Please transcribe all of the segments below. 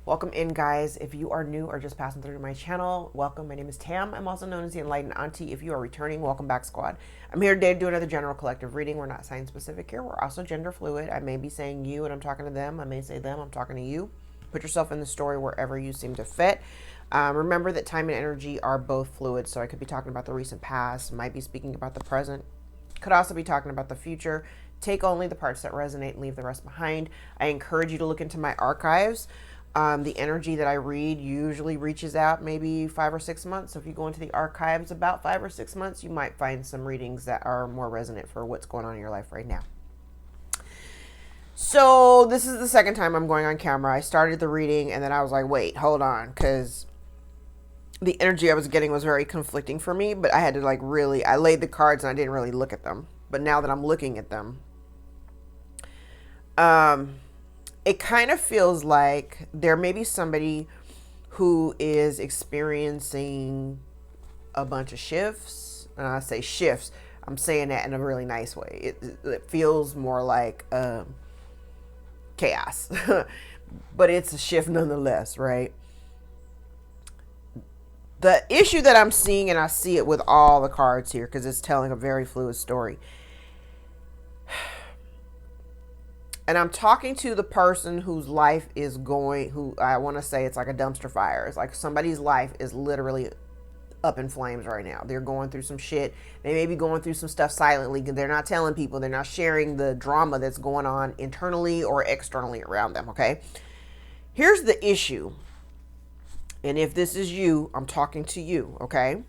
Welcome in, guys. If you are new or just passing through my channel, welcome. My name is Tam. I'm also known as the Enlightened Auntie. If you are returning, welcome back, squad. I'm here today to do another general collective reading. We're not sign specific here. We're also gender fluid. I may be saying you and I'm talking to them. I may say them, I'm talking to you. Put yourself in the story wherever you seem to fit. Remember that time and energy are both fluid. So I could be talking about the recent past, might be speaking about the present, could also be talking about the future. Take only the parts that resonate and leave the rest behind. I encourage you to look into my archives. The energy that I read usually reaches out maybe 5 or 6 months. So if you go into the archives about 5 or 6 months, you might find some readings that are more resonant for what's going on in your life right now. So this is the second time I'm going on camera. I started the reading and then I was like, wait, hold on, because the energy I was getting was very conflicting for me, but I had to I laid the cards and I didn't really look at them. But now that I'm looking at them, it kind of feels like there may be somebody who is experiencing a bunch of shifts. And I say shifts, I'm saying that in a really nice way. It feels more like chaos, but it's a shift nonetheless, right? The issue that I'm seeing, and I see it with all the cards here because it's telling a very fluid story. And I'm talking to the person whose life is going, who I want to say it's like a dumpster fire. It's like somebody's life is literally up in flames right now. They're going through some shit. They may be going through some stuff silently. They're not telling people. They're not sharing the drama that's going on internally or externally around them, okay? Here's the issue. And if this is you, I'm talking to you, okay?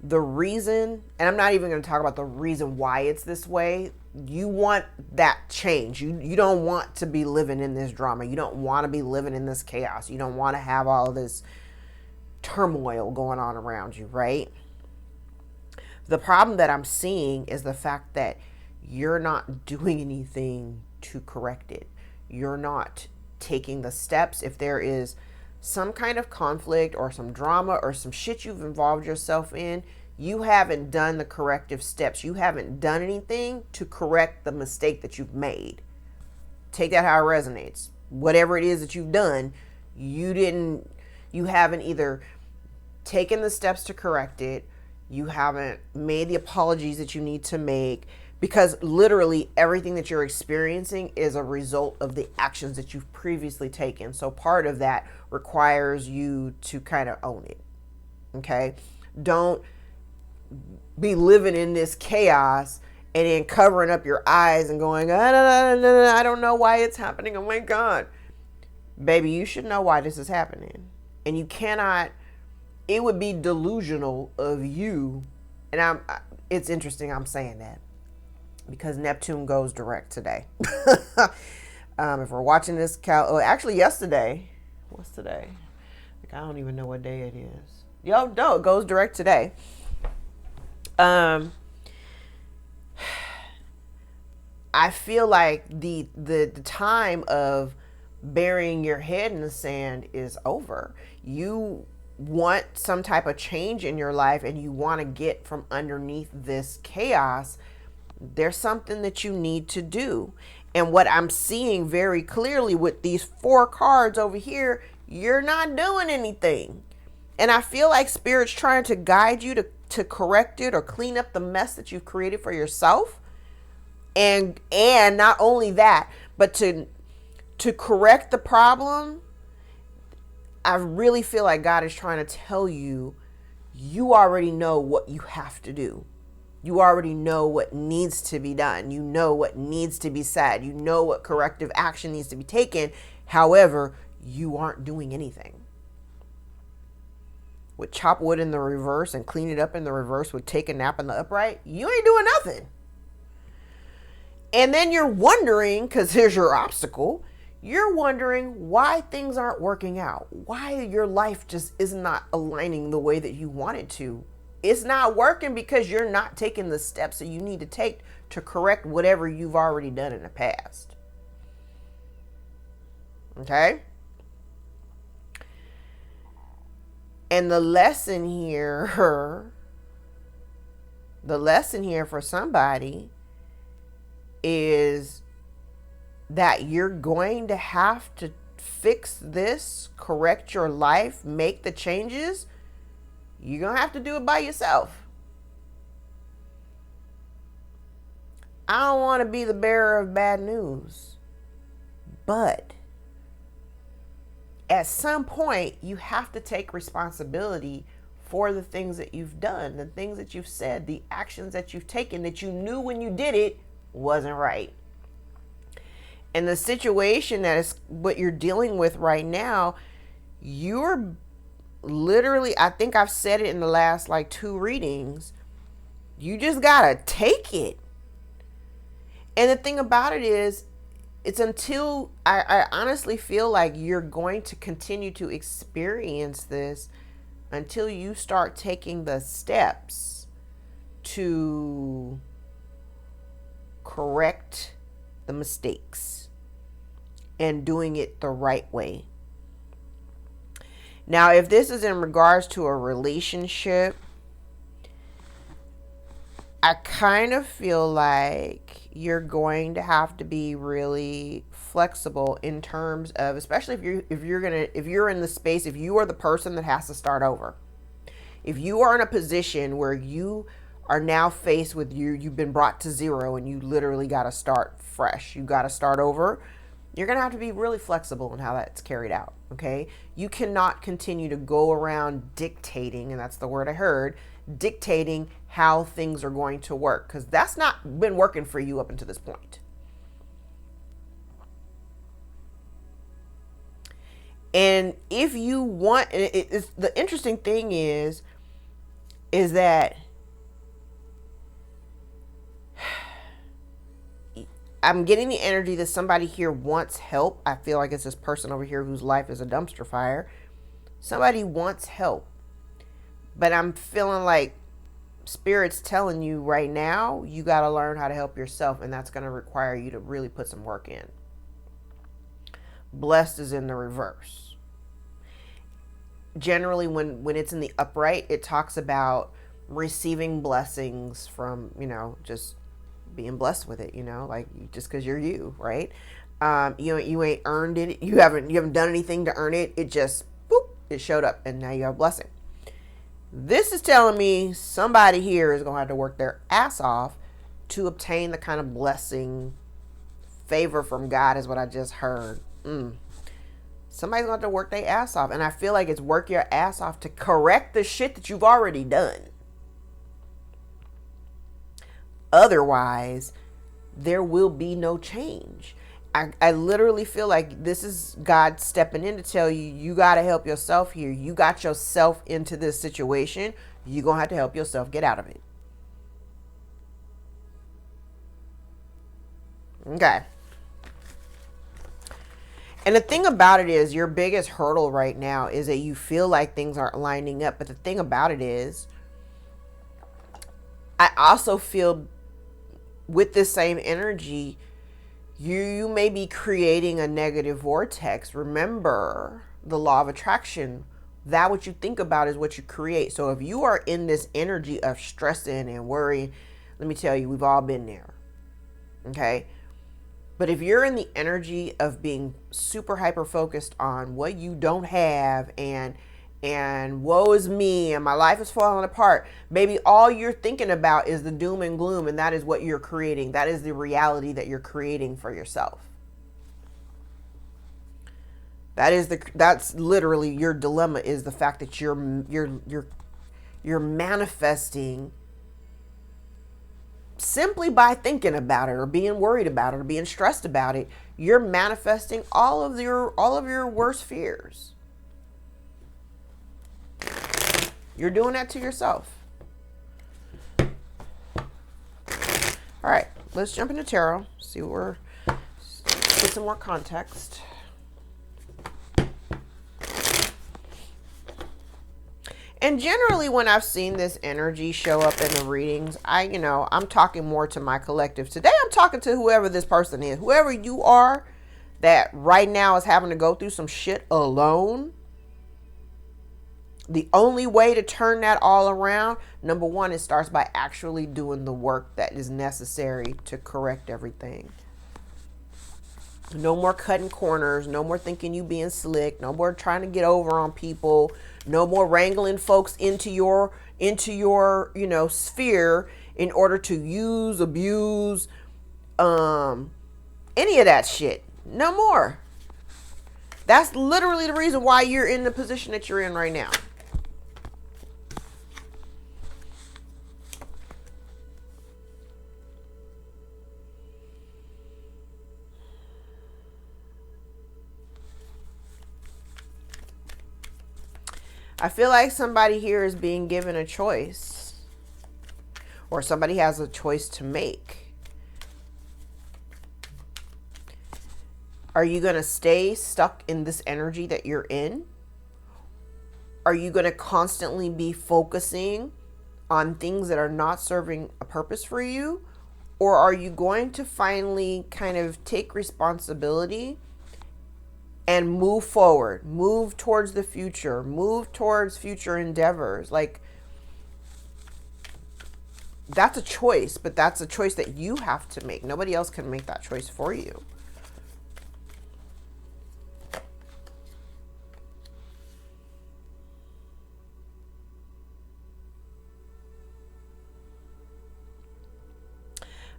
The reason, and I'm not even going to talk about the reason why it's this way. You want that change. You don't want to be living in this drama. You don't want to be living in this chaos. You don't want to have all of this turmoil going on around you, right? The problem that I'm seeing is the fact that you're not doing anything to correct it. You're not taking the steps. If there is some kind of conflict or some drama or some shit you've involved yourself in, you haven't done the corrective steps. You haven't done anything to correct the mistake that you've made. Take that how it resonates. Whatever it is that you've done, you haven't either taken the steps to correct it, you haven't made the apologies that you need to make, because literally everything that you're experiencing is a result of the actions that you've previously taken. So part of that requires you to kind of own it. Okay? Don't be living in this chaos and then covering up your eyes and going, I don't know why it's happening. Oh my God. Baby, you should know why this is happening. And you cannot, it would be delusional of you. And it's interesting I'm saying that because Neptune goes direct today. If we're watching this, actually yesterday, what's today? I don't even know what day it is. No, it goes direct today. I feel like the time of burying your head in the sand is over. You want some type of change in your life and you want to get from underneath this chaos. There's something that you need to do. And what I'm seeing very clearly with these 4 cards over here, you're not doing anything. And I feel like Spirit's trying to guide you to correct it or clean up the mess that you've created for yourself. And not only that, but to correct the problem. I really feel like God is trying to tell you, you already know what you have to do. You already know what needs to be done. You know what needs to be said. You know what corrective action needs to be taken. However, you aren't doing anything. With chop wood in the reverse and clean it up in the reverse with take a nap in the upright, you ain't doing nothing. And then you're wondering, because here's your obstacle, you're wondering why things aren't working out, why your life just is not aligning the way that you want it to. It's not working because you're not taking the steps that you need to take to correct whatever you've already done in the past. Okay? And the lesson here for somebody is that you're going to have to fix this, correct your life, make the changes, you're going to have to do it by yourself. I don't want to be the bearer of bad news, but at some point, you have to take responsibility for the things that you've done, the things that you've said, the actions that you've taken that you knew when you did it wasn't right. And the situation that is what you're dealing with right now, you're literally, I think I've said it in the last like 2 readings, you just gotta take it. And the thing about it is, it's until I honestly feel like you're going to continue to experience this until you start taking the steps to correct the mistakes and doing it the right way. Now, if this is in regards to a relationship, I kind of feel like you're going to have to be really flexible in terms of, especially if you're in the space, if you are the person that has to start over. If you are in a position where you are now faced with you've been brought to zero and you literally got to start fresh. You got to start over. You're going to have to be really flexible in how that's carried out. Okay. You cannot continue to go around dictating, and that's the word I heard, dictating how things are going to work, because that's not been working for you up until this point. And if you want, the interesting thing is that I'm getting the energy that somebody here wants help. I feel like it's this person over here whose life is a dumpster fire. Somebody wants help. But I'm feeling like Spirit's telling you right now, you got to learn how to help yourself. And that's going to require you to really put some work in. Blessed is in the reverse. Generally, when it's in the upright, it talks about receiving blessings from, just being blessed with it, like just because you're you, right? You ain't earned it. You haven't done anything to earn it. It just, boop, it showed up and now you have a blessing. This is telling me somebody here is going to have to work their ass off to obtain the kind of blessing, favor from God is what I just heard. Somebody's going to have to work their ass off. And I feel like it's work your ass off to correct the shit that you've already done. Otherwise, there will be no change. I literally feel like this is God stepping in to tell you, you got to help yourself here. You got yourself into this situation. You're going to have to help yourself get out of it. Okay. And the thing about it is, your biggest hurdle right now is that you feel like things aren't lining up. But the thing about it is, I also feel with this same energy, you may be creating a negative vortex. Remember the law of attraction. That what you think about is what you create. So if you are in this energy of stressing and worrying, let me tell you, we've all been there. Okay. But if you're in the energy of being super hyper focused on what you don't have and woe is me and my life is falling apart, baby, all you're thinking about is the doom and gloom, and that is what you're creating. That is the reality that you're creating for yourself. That's literally your dilemma, is the fact that you're manifesting simply by thinking about it or being worried about it or being stressed about it. You're manifesting all of your worst fears. You're doing that to yourself. All right, let's jump into tarot. See what we're, put some more context. And generally when I've seen this energy show up in the readings, I'm talking more to my collective. Today I'm talking to whoever this person is. Whoever you are that right now is having to go through some shit alone. The only way to turn that all around, number one, it starts by actually doing the work that is necessary to correct everything. No more cutting corners. No more thinking you being slick. No more trying to get over on people. No more wrangling folks into your sphere in order to use, abuse, any of that shit. No more. That's literally the reason why you're in the position that you're in right now. I feel like somebody here is being given a choice, or somebody has a choice to make. Are you going to stay stuck in this energy that you're in? Are you going to constantly be focusing on things that are not serving a purpose for you? Or are you going to finally kind of take responsibility and move forward, move towards the future, move towards future endeavors? Like, that's a choice, but that's a choice that you have to make. Nobody else can make that choice for you.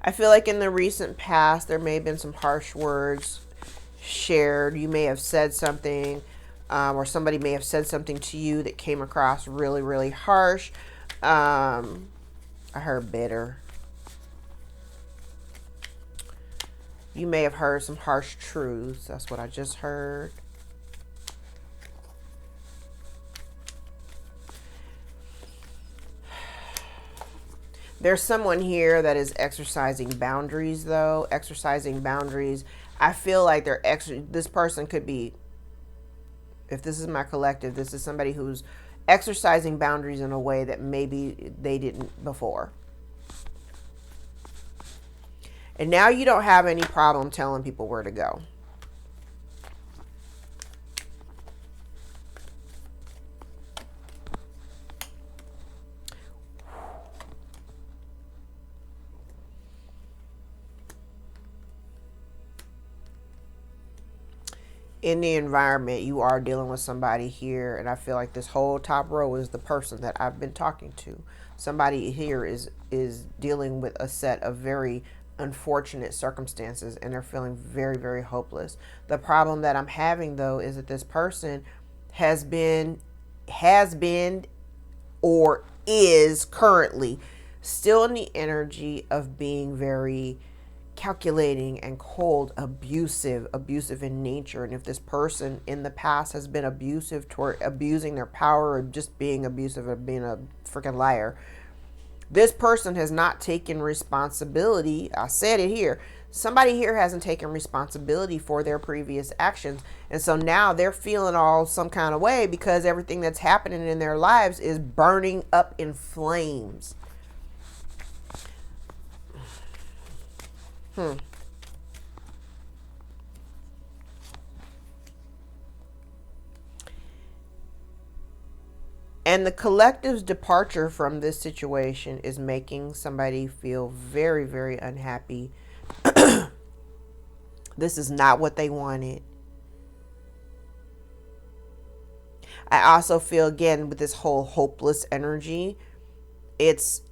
I feel like in the recent past, there may have been some harsh words shared. You may have said something, or somebody may have said something to you that came across really, really harsh. I heard bitter. You may have heard some harsh truths. That's what I just heard. There's someone here that is exercising boundaries, though. Exercising boundaries. I feel like this person could be, if this is my collective, this is somebody who's exercising boundaries in a way that maybe they didn't before. And now you don't have any problem telling people where to go. In the environment, you are dealing with somebody here, and I feel like this whole top row is the person that I've been talking to. Somebody here is dealing with a set of very unfortunate circumstances, and they're feeling very, very hopeless. The problem that I'm having, though, is that this person has been or is currently still in the energy of being very calculating and cold, abusive in nature. And if this person in the past has been abusive toward abusing their power, or just being abusive, or being a freaking liar, this person has not taken responsibility. I said it here. Somebody here hasn't taken responsibility for their previous actions. And so now they're feeling all some kind of way because everything that's happening in their lives is burning up in flames. And the collective's departure from this situation is making somebody feel very, very unhappy. This is not what they wanted. I also feel, again, with this whole hopeless energy, it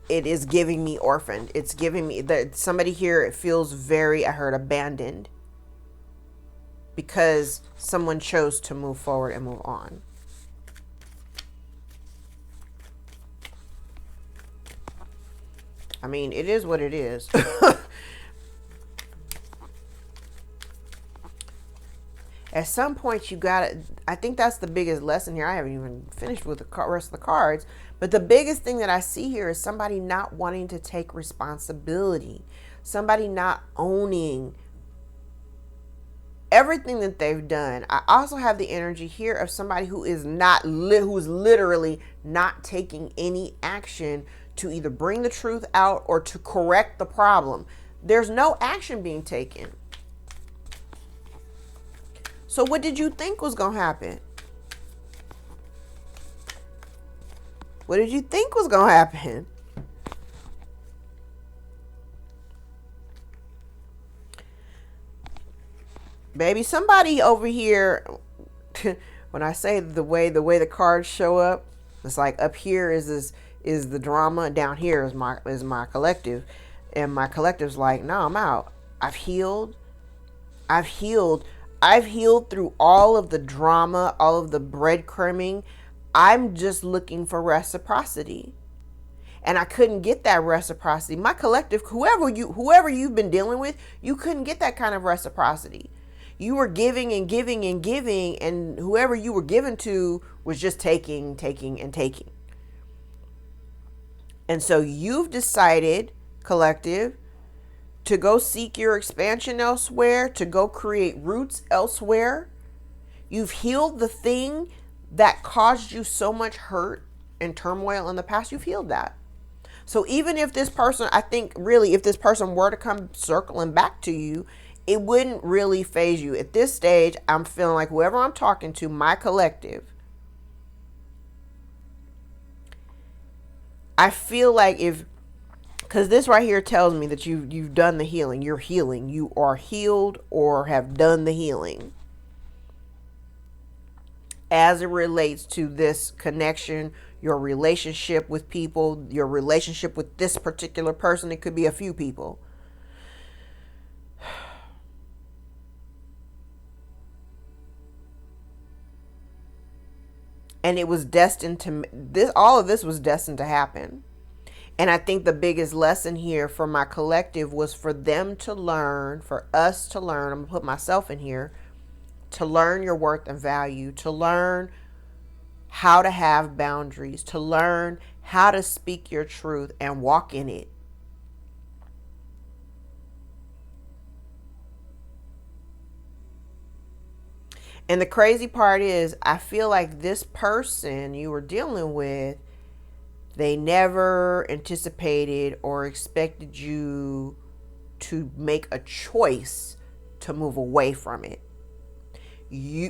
is giving me orphaned. It's giving me that somebody here, it feels very, I heard, abandoned because someone chose to move forward and move on. I mean, it is what it is. At some point, you gotta, I think that's the biggest lesson here. I haven't even finished with the rest of the cards. But the biggest thing that I see here is somebody not wanting to take responsibility. Somebody not owning everything that they've done. I also have the energy here of somebody who is who's literally not taking any action to either bring the truth out or to correct the problem. There's no action being taken. So what did you think was going to happen? What did you think was going to happen? Baby, somebody over here, when I say the cards show up, it's like up here is the drama, down here is my collective, and my collective's like, no, I'm out. I've healed. I've healed. I've healed through all of the drama, all of the breadcrumbing. I'm just looking for reciprocity. And I couldn't get that reciprocity. My collective, whoever you've been dealing with, you couldn't get that kind of reciprocity. You were giving and giving and giving, and whoever you were giving to was just taking, taking, and taking. And so you've decided, collective, to go seek your expansion elsewhere, to go create roots elsewhere. You've healed the thing that caused you so much hurt and turmoil in the past. You've healed that. So even if this person, I think really, if this person were to come circling back to you, it wouldn't really phase you. At this stage, I'm feeling like whoever I'm talking to, my collective, I feel like because this right here tells me that you've done the healing. You're healing. You are healed or have done the healing. As it relates to this connection, your relationship with people, your relationship with this particular person, it could be a few people. And it was destined to, all of this was destined to happen. And I think the biggest lesson here for my collective was for them to learn, for us to learn, I'm going to put myself in here, to learn your worth and value, to learn how to have boundaries, to learn how to speak your truth and walk in it. And the crazy part is, I feel like this person you were dealing with, they never anticipated or expected you to make a choice to move away from it.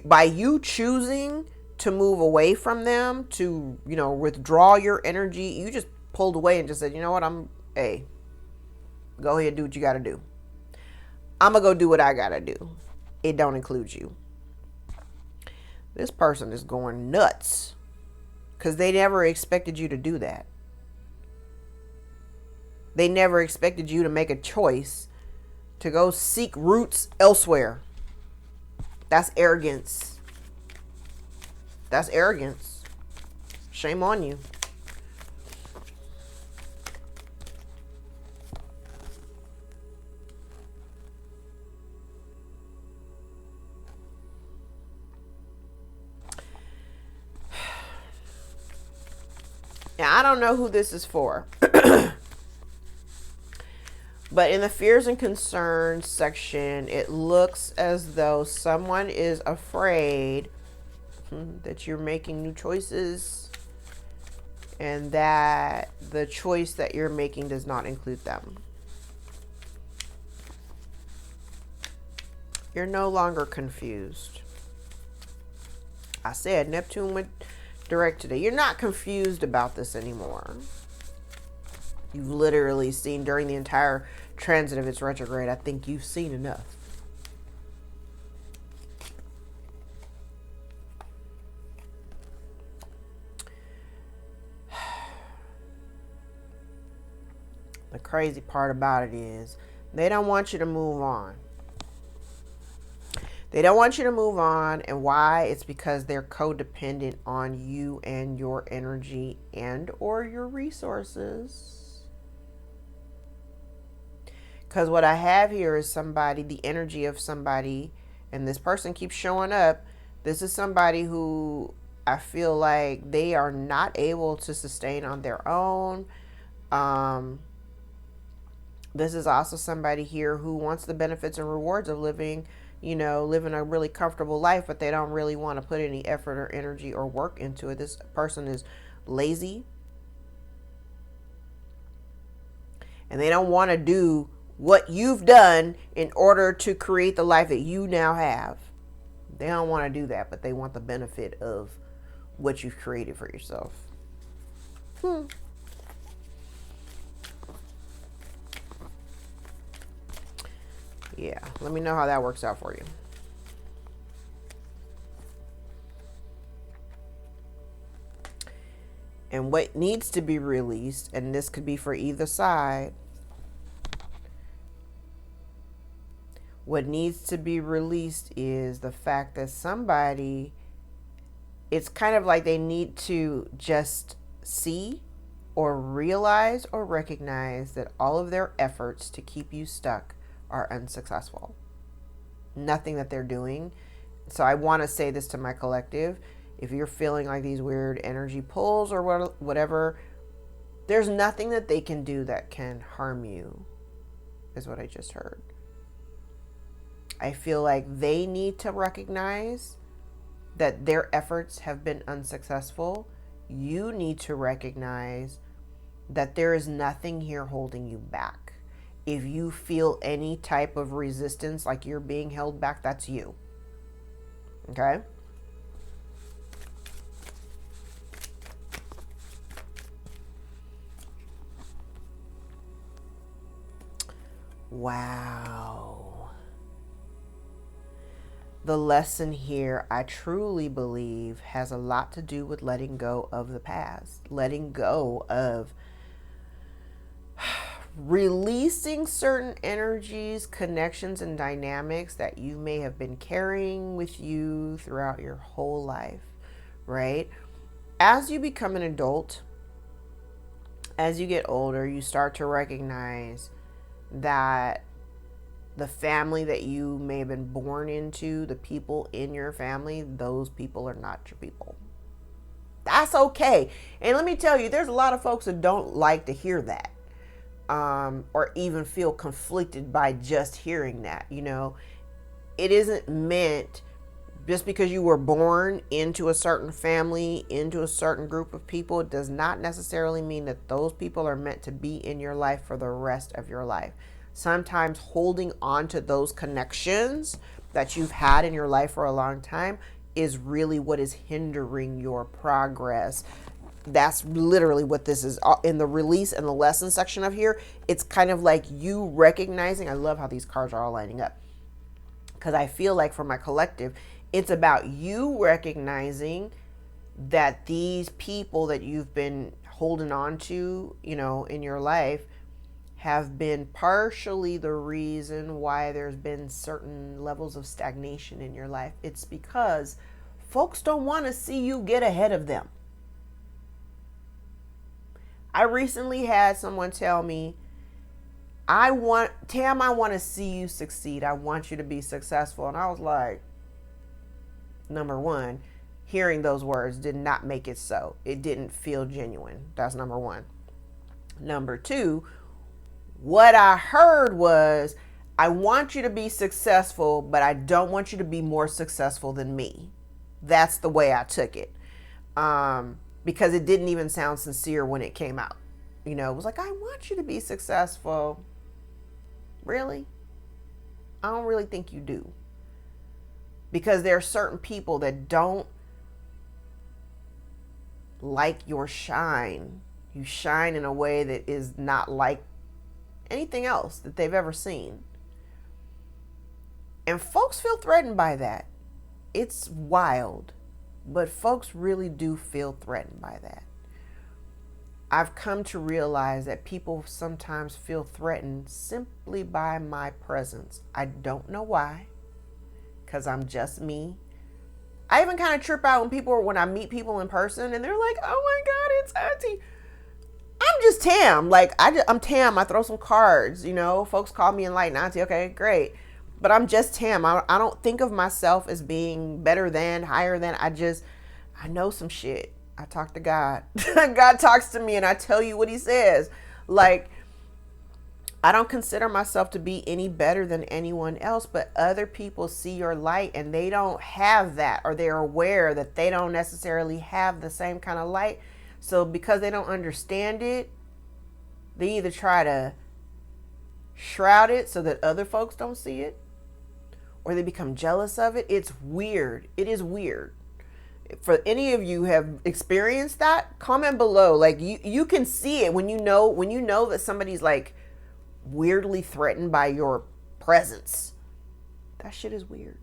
By you choosing to move away from them, to, withdraw your energy, you just pulled away and just said, you know what, hey, go ahead, do what you got to do. I'm going to go do what I got to do. It don't include you. This person is going nuts because they never expected you to do that. They never expected you to make a choice to go seek roots elsewhere. That's arrogance. That's arrogance. Shame on you. Now, I don't know who this is for. But in the fears and concerns section, it looks as though someone is afraid that you're making new choices and that the choice that you're making does not include them. You're no longer confused. I said Neptune went direct today. You're not confused about this anymore. You've literally seen during the entire transit of its retrograde, I think you've seen enough. The crazy part about it is they don't want you to move on. They don't want you to move on. And why? It's because they're codependent on you and your energy and or your resources. Because what I have here is somebody, the energy of somebody, and this person keeps showing up. This is somebody who I feel like they are not able to sustain on their own. This is also somebody here who wants the benefits and rewards of living a really comfortable life, but they don't really want to put any effort or energy or work into it. This person is lazy. And they don't want to do what you've done in order to create the life that you now have. They don't want to do that, but they want the benefit of what you've created for yourself. Yeah, let me know how that works out for you. And what needs to be released, and this could be for either side, what needs to be released is the fact that somebody, it's kind of like they need to just see or realize or recognize that all of their efforts to keep you stuck are unsuccessful. Nothing that they're doing. So I want to say this to my collective. If you're feeling like these weird energy pulls or whatever, there's nothing that they can do that can harm you, is what I just heard. I feel like they need to recognize that their efforts have been unsuccessful. You need to recognize that there is nothing here holding you back. If you feel any type of resistance, like you're being held back, that's you. Okay? Wow. The lesson here, I truly believe, has a lot to do with letting go of the past, letting go of releasing certain energies, connections, and dynamics that you may have been carrying with you throughout your whole life, right? As you become an adult, as you get older, you start to recognize that the family that you may have been born into, the people in your family, those people are not your people. That's okay. And let me tell you, there's a lot of folks that don't like to hear that, or even feel conflicted by just hearing that. You know, it isn't meant, just because you were born into a certain family, into a certain group of people, it does not necessarily mean that those people are meant to be in your life for the rest of your life. Sometimes holding on to those connections that you've had in your life for a long time is really what is hindering your progress. That's literally what this is. In the release and the lesson section of here, it's kind of like you recognizing, I love how these cards are all lining up, because I feel like for my collective, it's about you recognizing that these people that you've been holding on to, you know, in your life have been partially the reason why there's been certain levels of stagnation in your life. It's because folks don't want to see you get ahead of them. I recently had someone tell me, Tam, I want to see you succeed. I want you to be successful. And I was like, number one, hearing those words did not make it so. It didn't feel genuine. That's number one. Number two, what I heard was, I want you to be successful, but I don't want you to be more successful than me. That's the way I took it. Because it didn't even sound sincere when it came out. You know, it was like, I want you to be successful. Really? I don't really think you do. Because there are certain people that don't like your shine. You shine in a way that is not like anything else that they've ever seen. And folks feel threatened by that. It's wild, but folks really do feel threatened by that. I've come to realize that people sometimes feel threatened simply by my presence. I don't know why, because I'm just me. I even kind of trip out when I meet people in person and they're like, oh my God, it's Auntie. I'm just Tam. Like, I'm Tam. I throw some cards, you know. Folks call me Enlightened Auntie. Okay, great. But I'm just Tam. I don't think of myself as being better than, higher than. I know some shit. I talk to God. God talks to me and I tell you what he says. Like, I don't consider myself to be any better than anyone else, but other people see your light and they don't have that, or they're aware that they don't necessarily have the same kind of light. So because they don't understand it, they either try to shroud it so that other folks don't see it, or they become jealous of it. It's weird. It is weird. For any of you have experienced that, comment below. Like, you can see it when you know that somebody's like weirdly threatened by your presence. That shit is weird.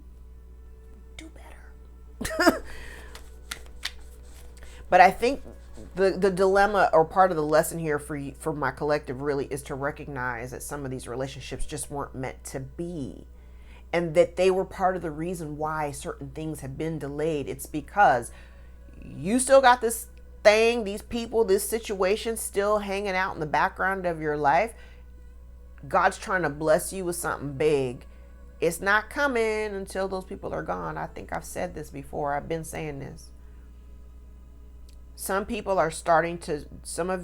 Do better. But I think The dilemma, or part of the lesson here for my collective, really is to recognize that some of these relationships just weren't meant to be, and that they were part of the reason why certain things have been delayed. It's because you still got this thing, these people, this situation still hanging out in the background of your life. God's trying to bless you with something big. It's not coming until those people are gone. I think I've said this before. I've been saying this. Some of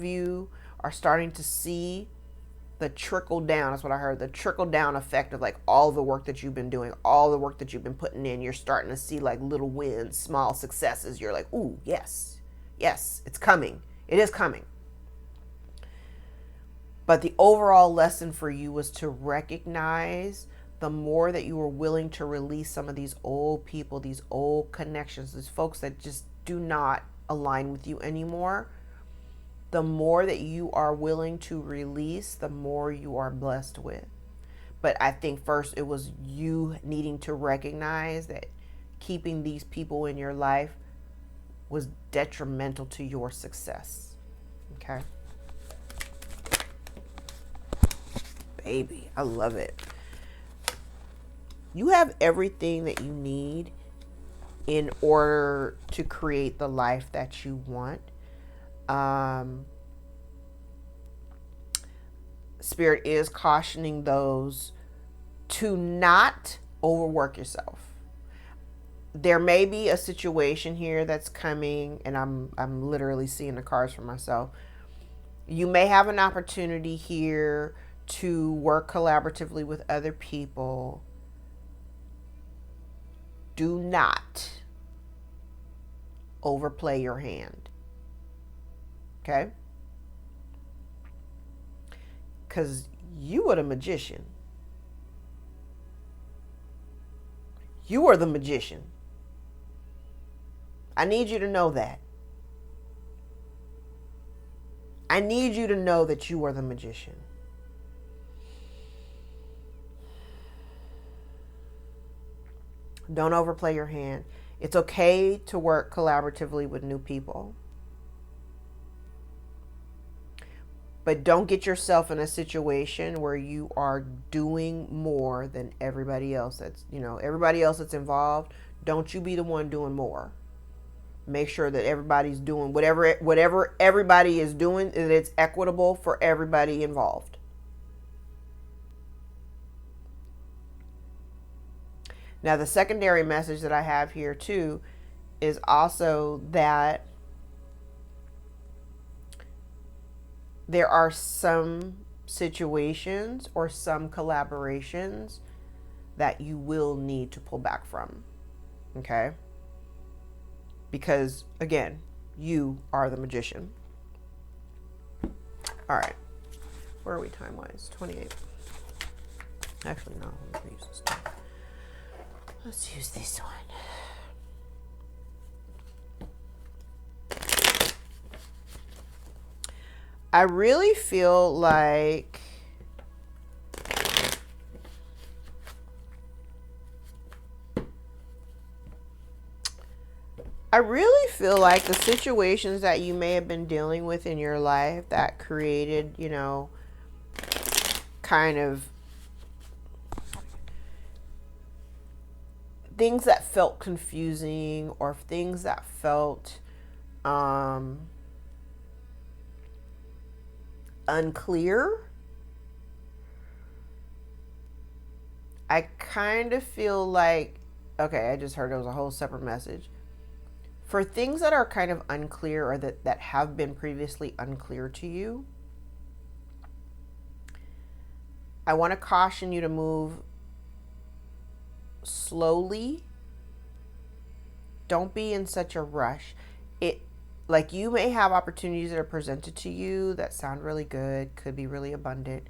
you are starting to see the trickle down. That's what I heard. The trickle down effect of like all the work that you've been doing, all the work that you've been putting in. You're starting to see like little wins, small successes. You're like, ooh, yes, it's coming. It is coming. But the overall lesson for you was to recognize the more that you were willing to release some of these old people, these old connections, these folks that just do not align with you anymore, the more that you are willing to release, the more you are blessed with. But I think first it was you needing to recognize that keeping these people in your life was detrimental to your success. Okay? Baby, I love it. You have everything that you need in order to create the life that you want. Spirit is cautioning those to not overwork yourself. There may be a situation here that's coming, and I'm literally seeing the cards for myself. You may have an opportunity here to work collaboratively with other people. Do not overplay your hand. Okay? Because you are the magician. You are the magician. I need you to know that. I need you to know that you are the magician. Don't overplay your hand. It's okay to work collaboratively with new people. But don't get yourself in a situation where you are doing more than everybody else everybody else that's involved. Don't you be the one doing more. Make sure that everybody's doing whatever everybody is doing, that it's equitable for everybody involved. Now, the secondary message that I have here too is also that there are some situations or some collaborations that you will need to pull back from. Okay? Because, again, you are the magician. All right. Where are we time-wise? 28. Actually, no. Let me use this one. Let's use this one. I really feel like the situations that you may have been dealing with in your life that created, kind of things that felt confusing or things that felt unclear. I kind of feel like, okay, I just heard it was a whole separate message. For things that are kind of unclear or that have been previously unclear to you, I want to caution you to move slowly. Don't be in such a rush. Like, you may have opportunities that are presented to you that sound really good, could be really abundant.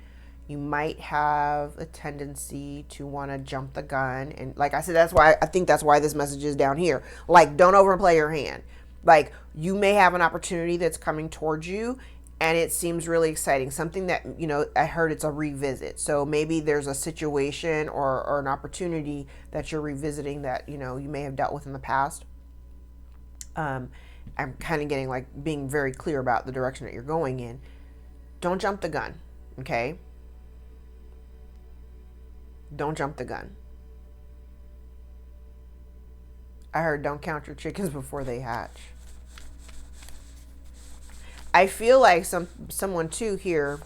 You might have a tendency to want to jump the gun. And like I said, I think that's why this message is down here. Like, don't overplay your hand. Like, you may have an opportunity that's coming towards you and it seems really exciting. Something that, I heard it's a revisit. So maybe there's a situation or an opportunity that you're revisiting that, you may have dealt with in the past. I'm kind of getting like being very clear about the direction that you're going in. Don't jump the gun, okay? Don't jump the gun. I heard don't count your chickens before they hatch. I feel like someone too here,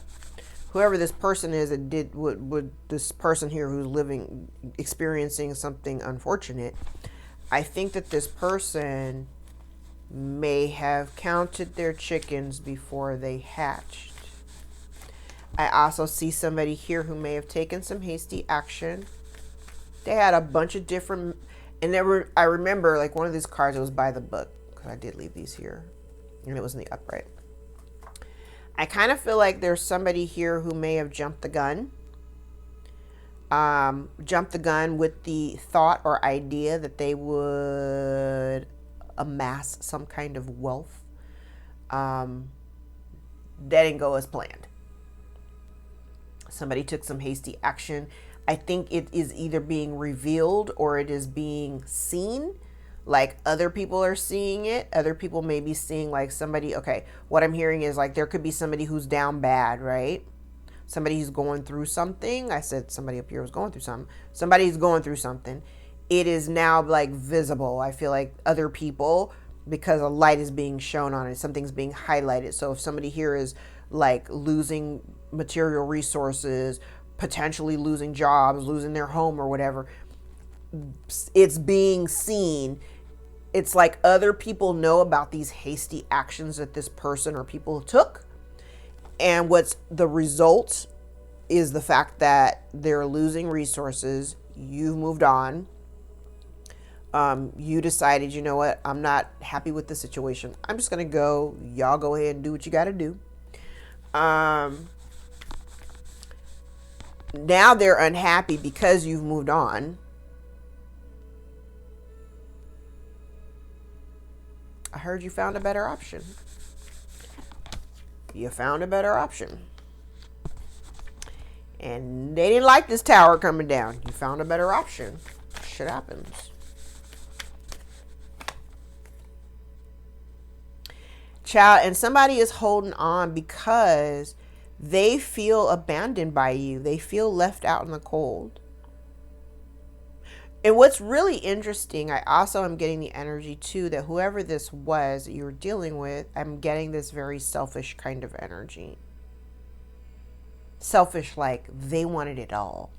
whoever this person is that did would this person here who's experiencing something unfortunate, I think that this person may have counted their chickens before they hatched. I also see somebody here who may have taken some hasty action. They had a bunch of different, and I remember like one of these cards, it was by the book, because I did leave these here, and it was in the upright. I kind of feel like there's somebody here who may have jumped the gun. Jumped the gun with the thought or idea that they would amass some kind of wealth. That didn't go as planned. Somebody took some hasty action. I think it is either being revealed or it is being seen. Like other people are seeing it. Other people may be seeing like somebody, okay, what I'm hearing is like there could be somebody who's down bad, right? Somebody who's going through something. I said somebody up here was going through something. Somebody's going through something. It is now like visible. I feel like other people, because a light is being shown on it, something's being highlighted. So if somebody here is like losing material resources, potentially losing jobs, losing their home or whatever, it's being seen. It's like other people know about these hasty actions that this person or people took. And what's the result is the fact that they're losing resources. You've moved on. You decided, you know what? I'm not happy with the situation. I'm just going to go. Y'all go ahead and do what you got to do. Now they're unhappy because you've moved on. I heard you found a better option. You found a better option. And they didn't like this tower coming down. You found a better option. Shit happens. Child, and somebody is holding on because they feel abandoned by you. They feel left out in the cold. And what's really interesting, I also am getting the energy too that whoever this was that you were dealing with, I'm getting this very selfish kind of energy. Selfish, like they wanted it all.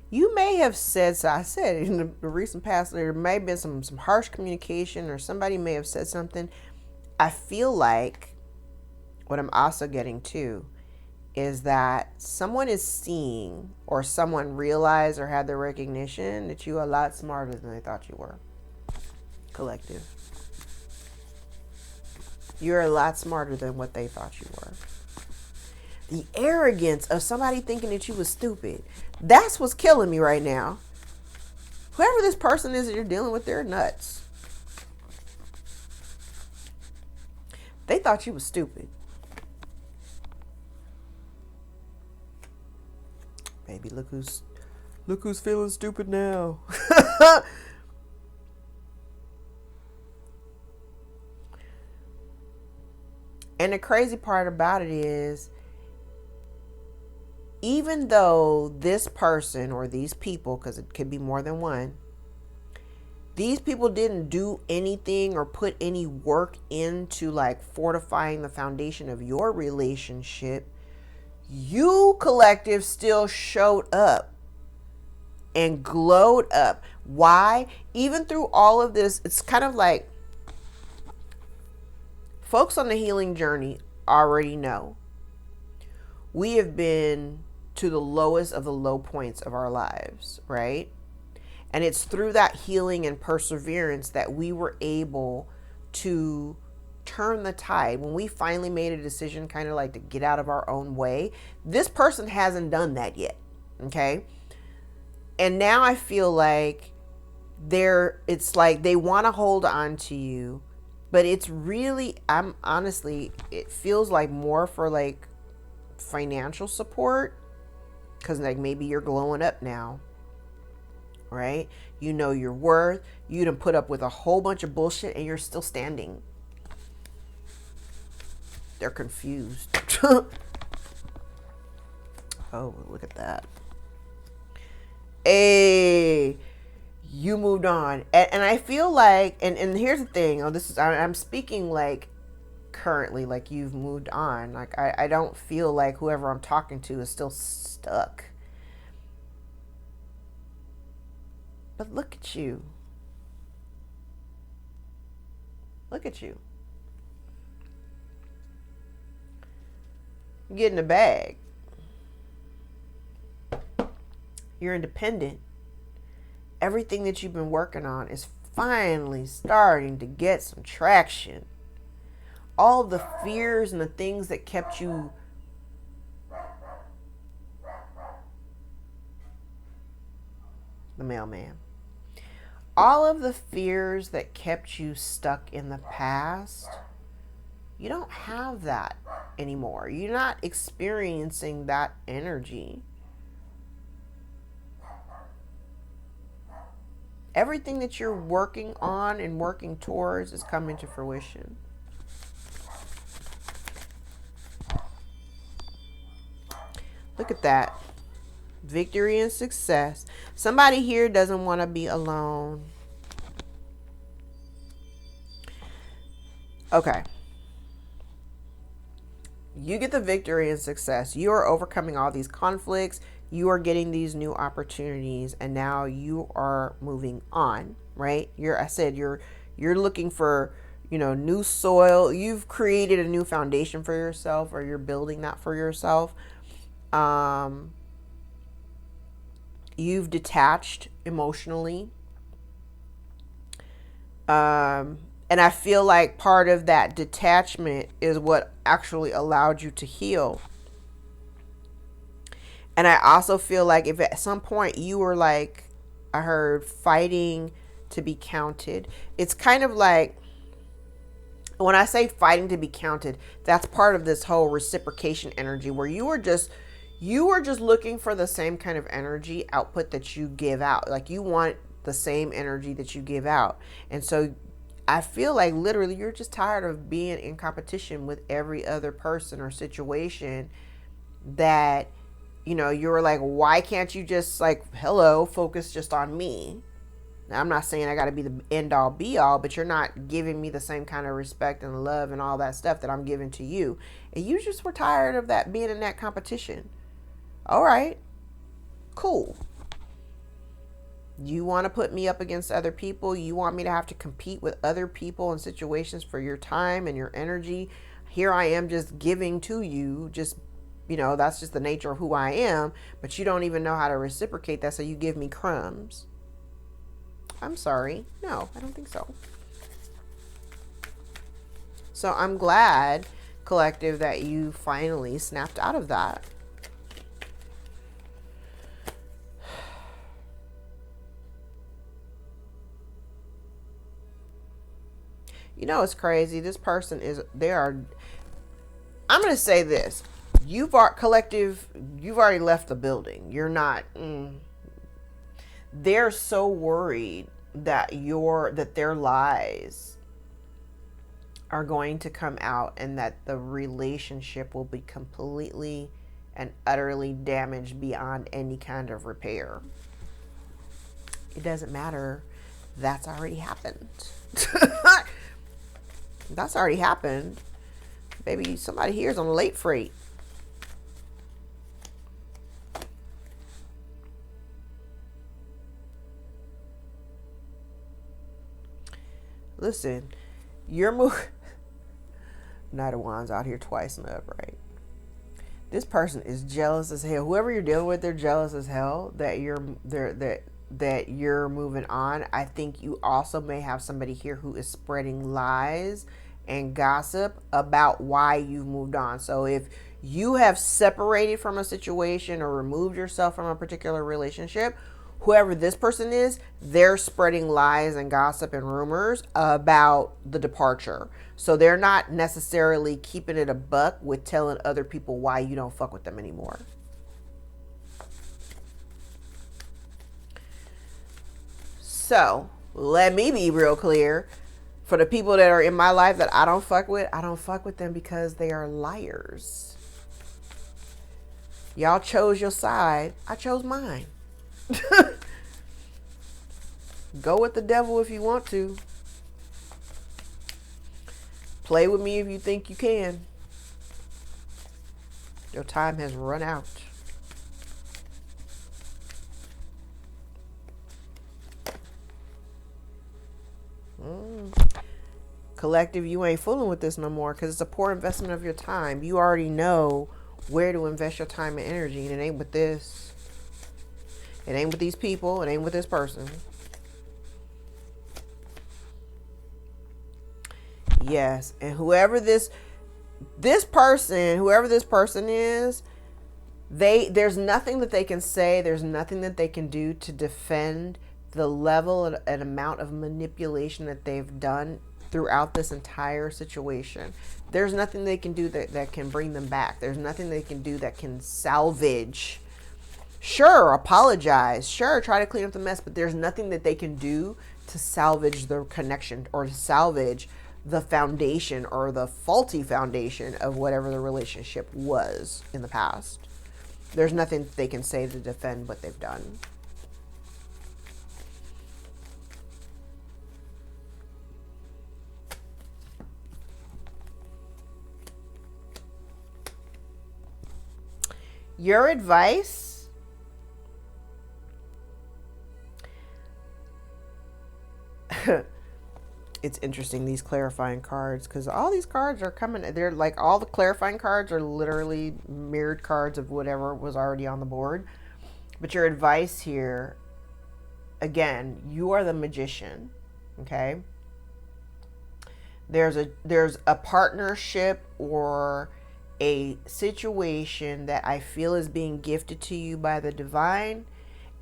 You may have said, so I said in the recent past, there may have been some harsh communication or somebody may have said something. I feel like what I'm also getting to is that someone is seeing or someone realized or had the recognition that you're a lot smarter than they thought you were. Collective. You're a lot smarter than what they thought you were. The arrogance of somebody thinking that you was stupid. That's what's killing me right now. Whoever this person is that you're dealing with, they're nuts. They thought you was stupid. Baby, look who's feeling stupid now. And the crazy part about it is, even though this person or these people, because it could be more than one, these people didn't do anything or put any work into like fortifying the foundation of your relationship, you collective still showed up and glowed up. Why? Even through all of this, it's kind of like folks on the healing journey already know. We have been to the lowest of the low points of our lives, right? And it's through that healing and perseverance that we were able to turn the tide. When we finally made a decision kind of like to get out of our own way, this person hasn't done that yet, okay? And now I feel like it's like they want to hold on to you, but it's really, I'm honestly, it feels like more for like financial support, because like maybe you're glowing up now, right? You know your worth. You done put up with a whole bunch of bullshit and you're still standing. They're confused. Oh, look at that. Hey, you moved on. And I feel like, and here's the thing. Oh, this is, I'm speaking like currently, like you've moved on. Like I don't feel like whoever I'm talking to is still stuck. But look at you. Look at you. You get in the bag. You're independent. Everything that you've been working on is finally starting to get some traction. All the fears and the things that kept you the mailman. All of the fears that kept you stuck in the past, you don't have that anymore. You're not experiencing that energy. Everything that you're working on and working towards is coming to fruition. Look at that. Victory and success. Somebody here doesn't want to be alone. Okay. You get the victory and success. You are overcoming all these conflicts. You are getting these new opportunities, and now you are moving on, right? You're looking for, new soil. You've created a new foundation for yourself, or you're building that for yourself. You've detached emotionally. And I feel like part of that detachment is what actually allowed you to heal. And I also feel like if at some point you were like, I heard fighting to be counted, it's kind of like, when I say fighting to be counted, that's part of this whole reciprocation energy where you were just looking for the same kind of energy output that you give out. Like you want the same energy that you give out. And so I feel like literally you're just tired of being in competition with every other person or situation that, you were like, why can't you just focus just on me? Now, I'm not saying I got to be the end all be all, but you're not giving me the same kind of respect and love and all that stuff that I'm giving to you. And you just were tired of that, being in that competition. All right, cool. You want to put me up against other people. You want me to have to compete with other people in situations for your time and your energy. Here I am just giving to you, that's just the nature of who I am, but you don't even know how to reciprocate that, so you give me crumbs. I'm sorry. No, I don't think so. So I'm glad, collective, that you finally snapped out of that. It's crazy. This person I'm going to say this. Collective, you've already left the building. You're not, they're so worried that their lies are going to come out and that the relationship will be completely and utterly damaged beyond any kind of repair. It doesn't matter. That's already happened. That's already happened. Baby, somebody here is on late freight. Listen, you're Knight of Wands out here twice in the upright. This person is jealous as hell. Whoever you're dealing with, they're jealous as hell that you're moving on. I think you also may have somebody here who is spreading lies and gossip about why you've moved on. So if you have separated from a situation or removed yourself from a particular relationship, Whoever this person is, they're spreading lies and gossip and rumors about the departure. So they're not necessarily keeping it a buck with telling other people why you don't fuck with them anymore. So let me be real clear. For the people that are in my life that I don't fuck with them because they are liars. Y'all chose your side. I chose mine. Go with the devil if you want to. Play with me if you think you can. Your time has run out. Collective, you ain't fooling with this no more because it's a poor investment of your time. You already know where to invest your time and energy, and it ain't with this. It ain't with these people. It ain't with this person. Yes, and whoever this person is, there's nothing that they can say, there's nothing that they can do to defend the level and amount of manipulation that they've done throughout this entire situation. There's nothing they can do that can bring them back. There's nothing they can do that can salvage. Sure, apologize. Sure, try to clean up the mess, but there's nothing that they can do to salvage the connection or to salvage the foundation or the faulty foundation of whatever the relationship was in the past. There's nothing they can say to defend what they've done. Your advice? It's interesting, these clarifying cards, because all these cards are coming. They're like, all the clarifying cards are literally mirrored cards of whatever was already on the board. But your advice here, again, you are the magician, okay? There's a partnership or a situation that I feel is being gifted to you by the divine,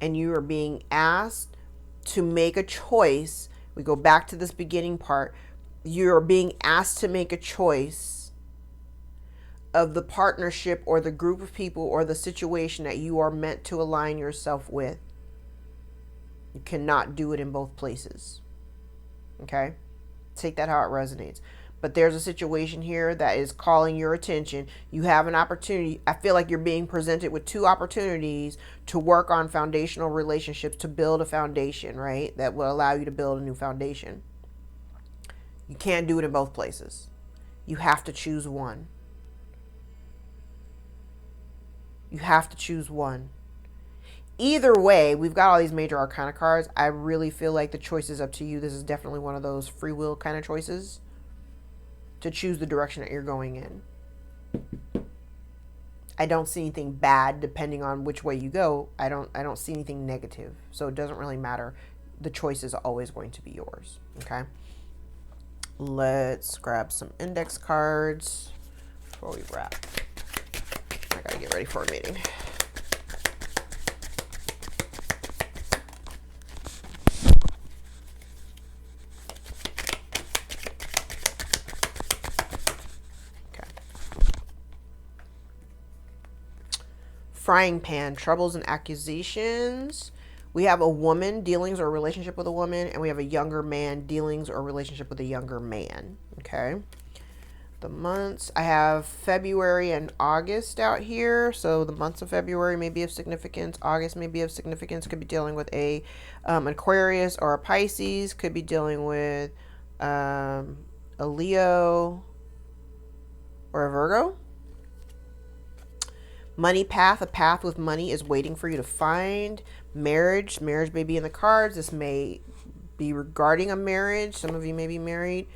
and you are being asked to make a choice. We go back to this beginning part. You're being asked to make a choice of the partnership or the group of people or the situation that you are meant to align yourself with. You cannot do it in both places. Okay? Take that how it resonates. But there's a situation here that is calling your attention. You have an opportunity. I feel like you're being presented with two opportunities to work on foundational relationships, to build a foundation, right? That will allow you to build a new foundation. You can't do it in both places. You have to choose one. You have to choose one. Either way, we've got all these major arcana cards. I really feel like the choice is up to you. This is definitely one of those free will kind of choices to choose the direction that you're going in. I don't see anything bad depending on which way you go. I don't see anything negative. So it doesn't really matter. The choice is always going to be yours. Okay. Let's grab some index cards before we wrap. I gotta get ready for a meeting. Frying pan, troubles and accusations. We have a woman, dealings or relationship with a woman, and we have a younger man, dealings or relationship with a younger man. Okay. The months, I have February and August out here. So the months of February may be of significance. August may be of significance. Could be dealing with a Aquarius or a Pisces. Could be dealing with a Leo or a Virgo. Money path, a path with money is waiting for you to find. Marriage may be in the cards. This may be regarding a marriage. Some of you may be married.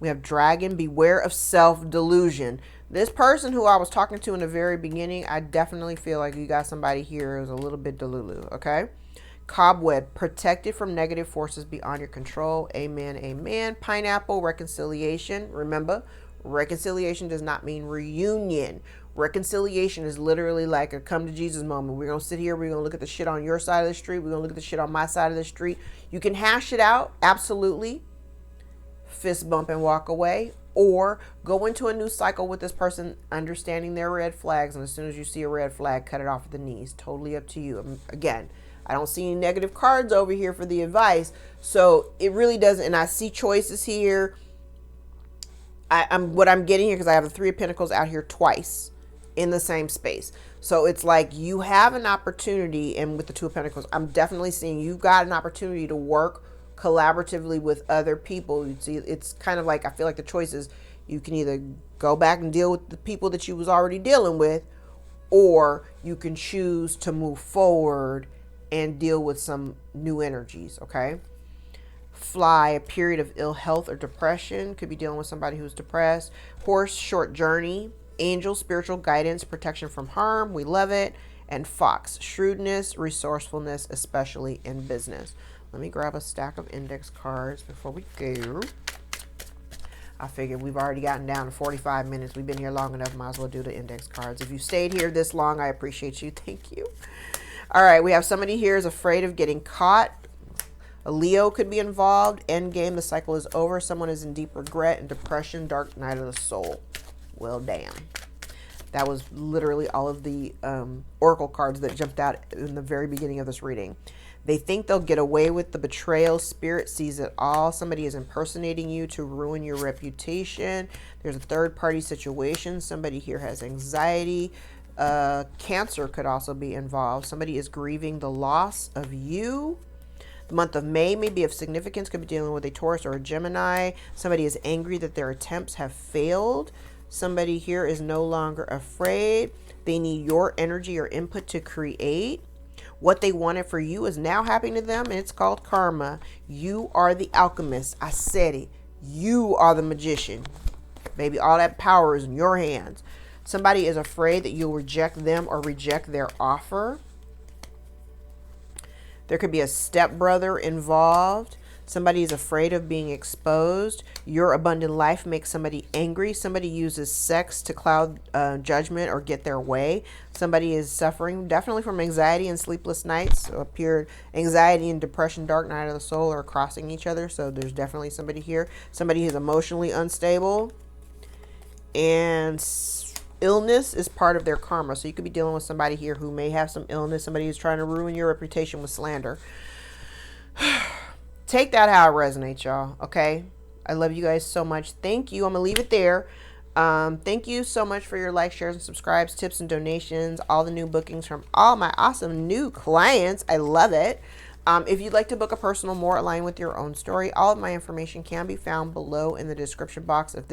We have dragon, beware of self-delusion. This person who I was talking to in the very beginning, I definitely feel like you got somebody here who's a little bit delulu, okay? Cobweb, protected from negative forces beyond your control. Amen, amen. Pineapple, reconciliation. Remember, reconciliation does not mean reunion. Reconciliation is literally like a come to Jesus moment. We're going to sit here. We're going to look at the shit on your side of the street. We're going to look at the shit on my side of the street. You can hash it out. Absolutely. Fist bump and walk away, or go into a new cycle with this person, understanding their red flags. And as soon as you see a red flag, cut it off at the knees. Totally up to you. Again, I don't see any negative cards over here for the advice. So it really doesn't. And I see choices here. What I'm getting here, because I have the Three of Pentacles out here twice in the same space. So it's like you have an opportunity, and with the Two of Pentacles, I'm definitely seeing you've got an opportunity to work collaboratively with other people. You see, it's kind of like, I feel like the choice is you can either go back and deal with the people that you was already dealing with, or you can choose to move forward and deal with some new energies. Okay. Fly, a period of ill health or depression. Could be dealing with somebody who's depressed. Horse, short journey. Angel, spiritual guidance, protection from harm. We love it. And fox, shrewdness, resourcefulness, especially in business. Let me grab a stack of index cards before we go. I figured we've already gotten down to 45 minutes. We've been here long enough. Might as well do the index cards. If you stayed here this long, I appreciate you. Thank you. All right. We have somebody here is afraid of getting caught. A Leo could be involved. End game. The cycle is over. Someone is in deep regret and depression. Dark night of the soul. Well, damn. That was literally all of the oracle cards that jumped out in the very beginning of this reading. They think they'll get away with the betrayal. Spirit sees it all. Somebody is impersonating you to ruin your reputation. There's a third-party situation. Somebody here has anxiety. Cancer could also be involved. Somebody is grieving the loss of you. The month of May may be of significance. Could be dealing with a Taurus or a Gemini. Somebody is angry that their attempts have failed. Somebody here is no longer afraid. They need your energy or input to create. What they wanted for you is now happening to them, and it's called karma. You are the alchemist. I said it. You are the magician. Baby, all that power is in your hands. Somebody is afraid that you'll reject them or reject their offer. There could be a stepbrother involved. Somebody is afraid of being exposed. Your abundant life makes somebody angry. Somebody uses sex to cloud judgment or get their way. Somebody is suffering definitely from anxiety and sleepless nights. So appeared anxiety and depression, dark night of the soul are crossing each other. So there's definitely somebody here. Somebody who's emotionally unstable. And illness is part of their karma. So you could be dealing with somebody here who may have some illness. Somebody who's trying to ruin your reputation with slander. Take that how it resonates, y'all. Okay. I love you guys so much. Thank you. I'm going to leave it there. Thank you so much for your likes, shares, and subscribes, tips, and donations. All the new bookings from all my awesome new clients. I love it. If you'd like to book a personal more aligned with your own story, all of my information can be found below in the description box. If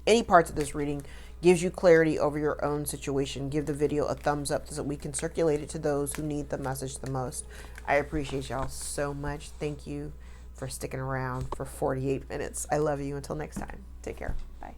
any parts of this reading gives you clarity over your own situation, give the video a thumbs up so that we can circulate it to those who need the message the most. I appreciate y'all so much. Thank you for sticking around for 48 minutes. I love you. Until next time. Take care. Bye.